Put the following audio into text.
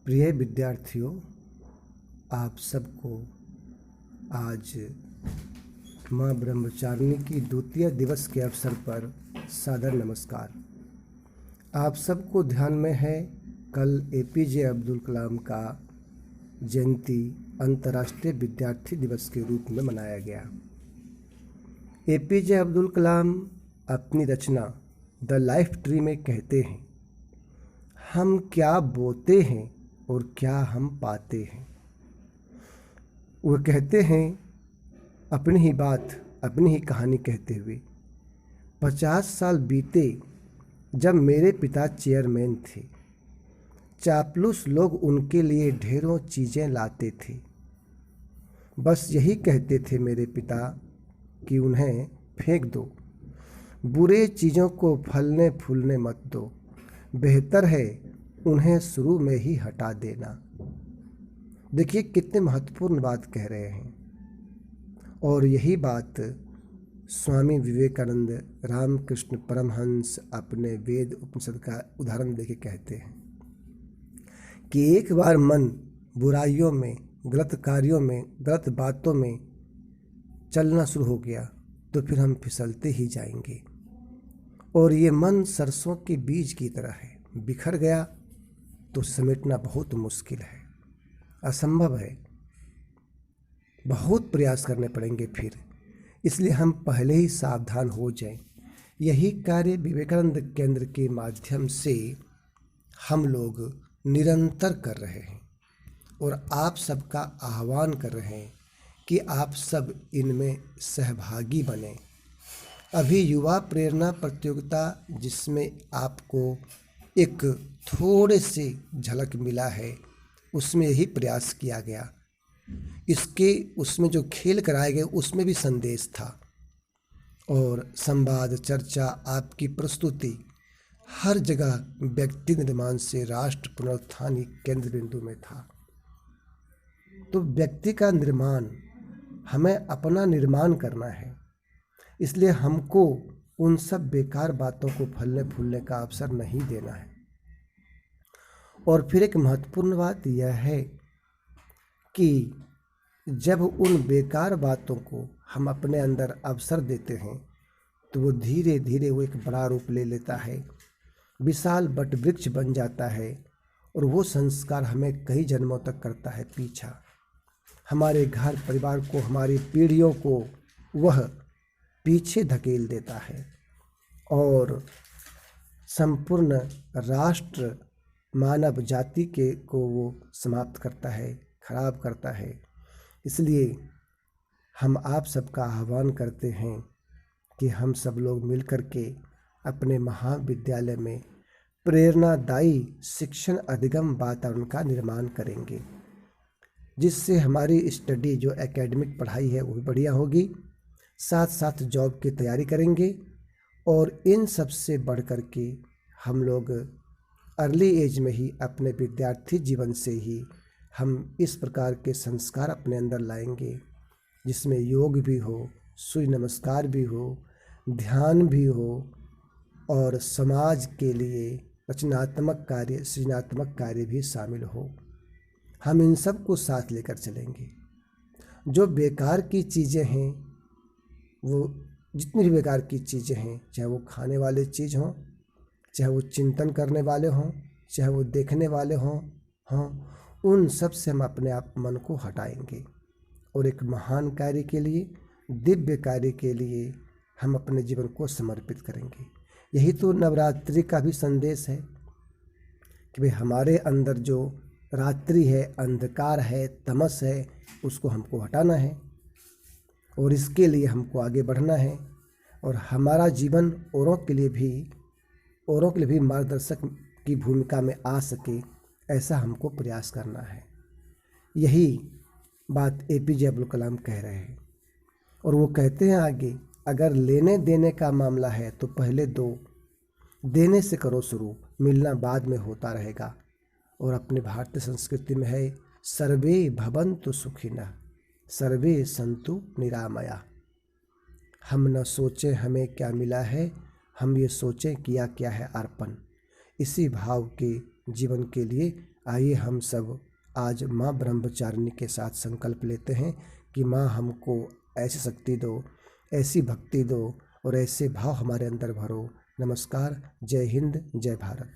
प्रिय विद्यार्थियों, आप सबको आज माँ ब्रह्मचारिणी की द्वितीय दिवस के अवसर पर सादर नमस्कार। आप सबको ध्यान में है कल एपीजे अब्दुल कलाम का जयंती अंतर्राष्ट्रीय विद्यार्थी दिवस के रूप में मनाया गया। एपीजे अब्दुल कलाम अपनी रचना द लाइफ ट्री में कहते हैं, हम क्या बोते हैं और क्या हम पाते हैं। वो कहते हैं अपनी ही बात, अपनी ही कहानी कहते हुए, 50 साल बीते जब मेरे पिता चेयरमैन थे। चापलूस लोग उनके लिए ढेरों चीज़ें लाते थे। बस यही कहते थे मेरे पिता कि उन्हें फेंक दो, बुरे चीज़ों को फलने फूलने मत दो, बेहतर है उन्हें शुरू में ही हटा देना। देखिए कितने महत्वपूर्ण बात कह रहे हैं। और यही बात स्वामी विवेकानंद रामकृष्ण परमहंस अपने वेद उपनिषद का उदाहरण देके कहते हैं कि एक बार मन बुराइयों में, गलत कार्यों में, गलत बातों में चलना शुरू हो गया तो फिर हम फिसलते ही जाएंगे। और ये मन सरसों के बीज की तरह है, बिखर गया तो समेटना बहुत मुश्किल है, असंभव है, बहुत प्रयास करने पड़ेंगे फिर। इसलिए हम पहले ही सावधान हो जाएं। यही कार्य विवेकानंद केंद्र के माध्यम से हम लोग निरंतर कर रहे हैं और आप सबका आह्वान कर रहे हैं कि आप सब इनमें सहभागी बने। अभी युवा प्रेरणा प्रतियोगिता जिसमें आपको एक थोड़े से झलक मिला है, उसमें यही प्रयास किया गया। उसमें जो खेल कराए गए उसमें भी संदेश था और संवाद, चर्चा, आपकी प्रस्तुति हर जगह व्यक्ति निर्माण से राष्ट्र पुनरुत्थान ही केंद्र बिंदु में था। तो व्यक्ति का निर्माण, हमें अपना निर्माण करना है। इसलिए हमको उन सब बेकार बातों को फलने फूलने का अवसर नहीं देना है। और फिर एक महत्वपूर्ण बात यह है कि जब उन बेकार बातों को हम अपने अंदर अवसर देते हैं तो वो धीरे धीरे वो एक बड़ा रूप ले लेता है, विशाल वटवृक्ष बन जाता है और वो संस्कार हमें कई जन्मों तक करता है पीछा। हमारे घर परिवार को, हमारी पीढ़ियों को वह पीछे धकेल देता है और संपूर्ण राष्ट्र, मानव जाति को वो समाप्त करता है, खराब करता है। इसलिए हम आप सबका आह्वान करते हैं कि हम सब लोग मिलकर के अपने महाविद्यालय में प्रेरणादायी शिक्षण अधिगम वातावरण का निर्माण करेंगे, जिससे हमारी स्टडी, जो एकेडमिक पढ़ाई है, वो भी बढ़िया होगी। साथ साथ जॉब की तैयारी करेंगे और इन सब से बढ़ कर के हम लोग अर्ली एज में ही, अपने विद्यार्थी जीवन से ही हम इस प्रकार के संस्कार अपने अंदर लाएंगे जिसमें योग भी हो, सूर्य नमस्कार भी हो, ध्यान भी हो और समाज के लिए रचनात्मक कार्य, सृजनात्मक कार्य भी शामिल हो। हम इन सब को साथ लेकर चलेंगे। जो बेकार की चीज़ें हैं, वो जितनी भी बेकार की चीज़ें हैं, चाहे वो खाने वाले चीज़ हों, चाहे वो चिंतन करने वाले हों, चाहे वो देखने वाले हों, उन सब से हम अपने आप मन को हटाएंगे और एक महान कार्य के लिए, दिव्य कार्य के लिए हम अपने जीवन को समर्पित करेंगे। यही तो नवरात्रि का भी संदेश है कि भाई हमारे अंदर जो रात्रि है, अंधकार है, तमस है, उसको हमको हटाना है और इसके लिए हमको आगे बढ़ना है और हमारा जीवन औरों के लिए भी मार्गदर्शक की भूमिका में आ सके, ऐसा हमको प्रयास करना है। यही बात एपीजे अब्दुल कलाम कह रहे हैं। और वो कहते हैं आगे, अगर लेने देने का मामला है तो पहले दो, देने से करो शुरू, मिलना बाद में होता रहेगा। और अपने भारतीय संस्कृति में है, सर्वे भवन्तु सुखिनः सर्वे सन्तु निरामया। हम न सोचें हमें क्या मिला है, हम ये सोचें किया क्या है अर्पण। इसी भाव के जीवन के लिए आइए हम सब आज माँ ब्रह्मचारिणी के साथ संकल्प लेते हैं कि माँ हमको ऐसी शक्ति दो, ऐसी भक्ति दो और ऐसे भाव हमारे अंदर भरो। नमस्कार। जय हिंद, जय भारत।